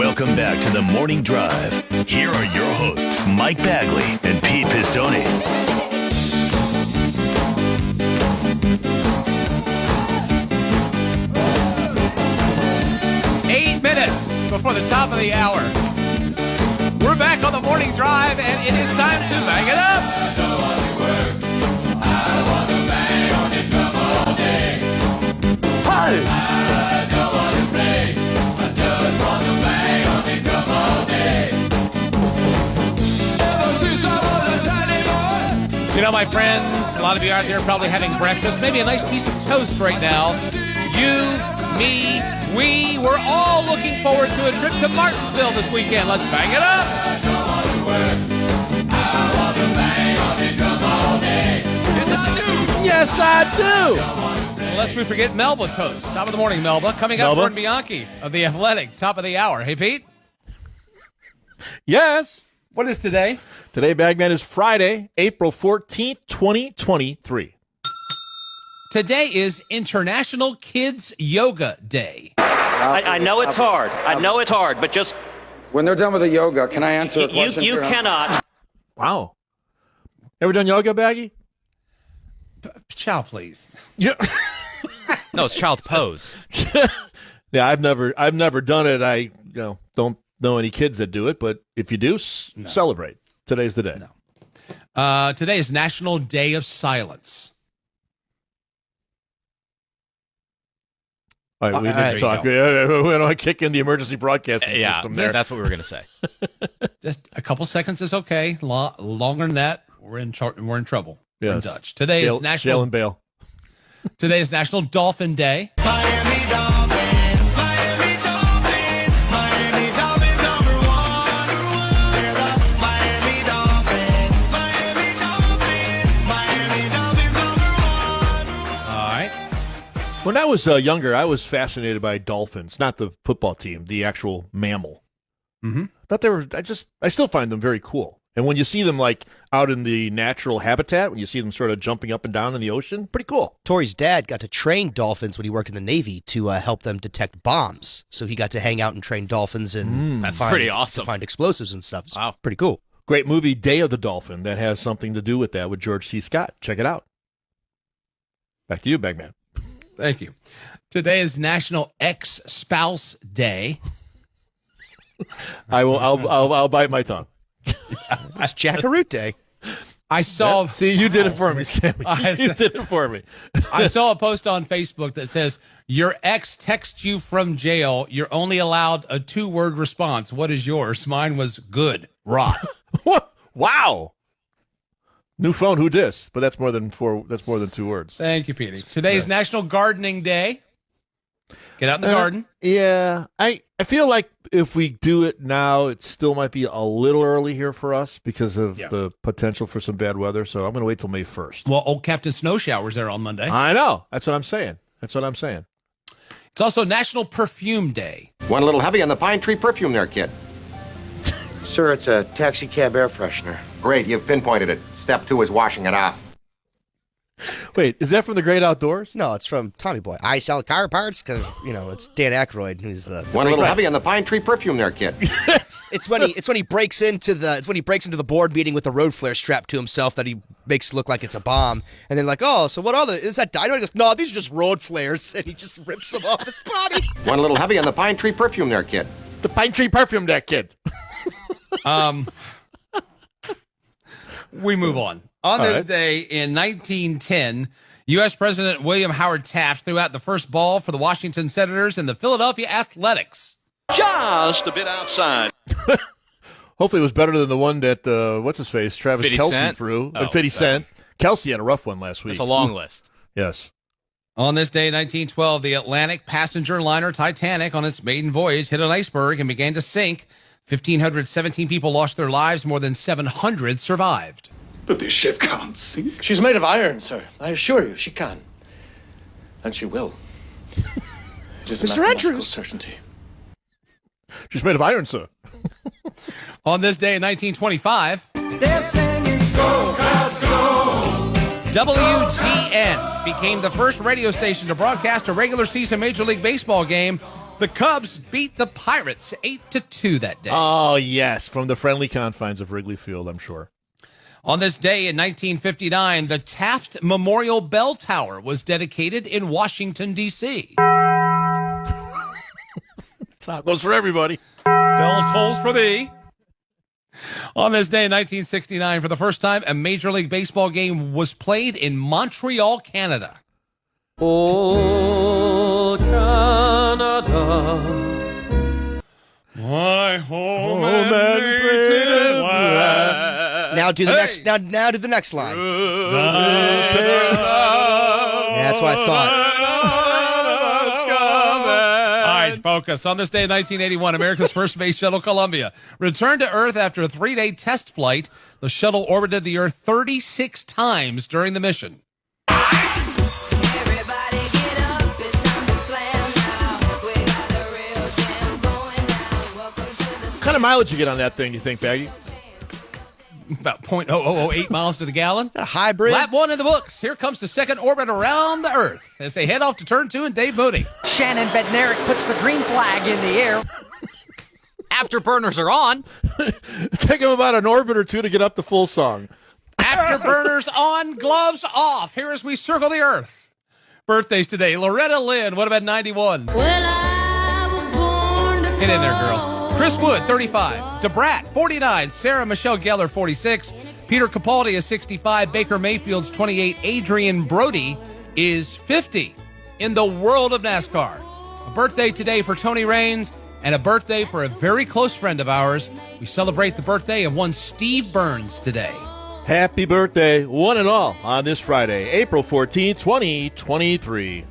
Welcome back to the Morning Drive. Here are your hosts, Mike Bagley and Pete Pistone. Before the top of the hour. We're back on the Morning Drive, and it is time to bang it up. I don't want to work. I want to bang on your drum all day. Hi. I don't want to play. I just want to bang on your drum all day. You know, my friends, a lot of you out there probably having breakfast, maybe a nice piece of toast right now. You, me, we're all looking forward to a trip to Martinsville this weekend. Let's bang it up. I don't want to work. I want to bang on the drum all day. Yes, I do. Yes, I do. Unless we forget Melba toast. Top of the morning, Melba. Coming up, Jordan Bianchi of The Athletic. Top of the hour. Hey, Pete? Yes. What is today? Today, Bagman, is Friday, April 14th, 2023. Today is International Kids Yoga Day. I know it's hard. I know it's hard, but just... When they're done with the yoga, can I answer a question? You cannot. Wow. Ever done yoga, Baggy? Chow, please. Yeah. No, it's child's pose. Yeah, I've never done it. I don't know any kids that do it, but if you do, celebrate. Today's the day. No. Today is National Day of Silence. All right, we didn't talk. We don't kick in the emergency broadcasting system there. That's what we were going to say. Just a couple seconds is okay. Longer than that, we're in trouble. Yes. We're in Dutch. Today is National Jail and bail. Today is National Dolphin Day. Miami Dolphins, Miami Dolphins, Miami Dolphins number one. They're the Miami Dolphins, Miami Dolphins, Miami Dolphins number one. All right. When I was younger, I was fascinated by dolphins, not the football team, the actual mammal. Mm-hmm. Thought they were. I still find them very cool. And when you see them like out in the natural habitat, when you see them sort of jumping up and down in the ocean, pretty cool. Tori's dad got to train dolphins when he worked in the Navy to help them detect bombs. So he got to hang out and train dolphins and That's pretty awesome. to find explosives and stuff. It's Wow. pretty cool. Great movie, Day of the Dolphin, that has something to do with that with George C. Scott. Check it out. Back to you, Bagman. Thank you. Today is National Ex-Spouse Day. I'll bite my tongue. It's Jackaroot Day. I saw. See, you did it for me, Sammy. You did it for me. I saw a post on Facebook that says, your ex texts you from jail. You're only allowed a 2-word response. What is yours? Mine was good. Rot. Wow. New phone, who dis? But that's more than 4. That's more than 2 words. Thank you, Petey. Today's National Gardening Day. Get out in the garden. Yeah. I feel like if we do it now, it still might be a little early here for us because of the potential for some bad weather. So I'm going to wait till May 1st. Well, old Captain Snow Shower's there on Monday. I know. That's what I'm saying. It's also National Perfume Day. One a little heavy on the pine tree perfume there, kid. Sir, it's a taxi cab air freshener. Great, you've pinpointed it. Step 2 is washing it off. Wait, is that from The Great Outdoors? No, it's from Tommy Boy. I sell car parts because, it's Dan Aykroyd who's the One a little heavy on the pine tree perfume there, kid. It's when he breaks into the board meeting with the road flare strapped to himself that he makes look like it's a bomb, and then so what other is that dynamite? He goes, no, these are just road flares, and he just rips them off his body. One a little heavy on the pine tree perfume there, kid. The pine tree perfume, that kid. We move on. On this day in 1910, U.S. President William Howard Taft threw out the first ball for the Washington Senators in the Philadelphia Athletics. Just a bit outside. Hopefully it was better than the one that, what's-his-face, Travis 50 Kelce Cent? threw. Oh, 50 Cent. Kelce had a rough one last week. It's a long list. Yes. On this day in 1912, the Atlantic passenger liner Titanic on its maiden voyage hit an iceberg and began to sink. 1,517 people lost their lives. More than 700 survived. But this ship can't sink. She's made of iron, sir. I assure you, she can. And she will. It is a Mr. mathematical Andrews. certainty. She's made of iron, sir. On this day in 1925, They're singing, go, Cubs, go. WGN became the first radio station to broadcast a regular season Major League Baseball game The Cubs beat the Pirates 8-2 that day. Oh, yes, from the friendly confines of Wrigley Field, I'm sure. On this day in 1959, the Taft Memorial Bell Tower was dedicated in Washington, D.C. Tacos for everybody. Bell tolls for thee. On this day in 1969, for the first time, a Major League Baseball game was played in Montreal, Canada. Oh, Canada. My home and native land. Now do the next. Now do the next line. Yeah, that's what I thought. All right, focus. On this day in 1981, America's first space shuttle, Columbia, returned to Earth after a 3-day test flight. The shuttle orbited the Earth 36 times during the mission. What kind of mileage you get on that thing, you think, Baggy? About 0.0008 miles to the gallon. A hybrid. Lap 1 in the books. Here comes the second orbit around the Earth as they head off to turn 2 and Dave Moody. Shannon Bednarik puts the green flag in the air. Afterburners are on. Take him about an orbit or two to get up to full song. Afterburners on, gloves off. Here as we circle the Earth. Birthdays today. Loretta Lynn, what about 91? Well, I was born to Get in there, girl. Chris Wood, 35. DeBrat, 49. Sarah Michelle Gellar, 46. Peter Capaldi is 65. Baker Mayfield's 28. Adrian Brody is 50. In the world of NASCAR, a birthday today for Tony Raines and a birthday for a very close friend of ours. We celebrate the birthday of one Steve Burns today. Happy birthday, one and all, on this Friday, April 14, 2023.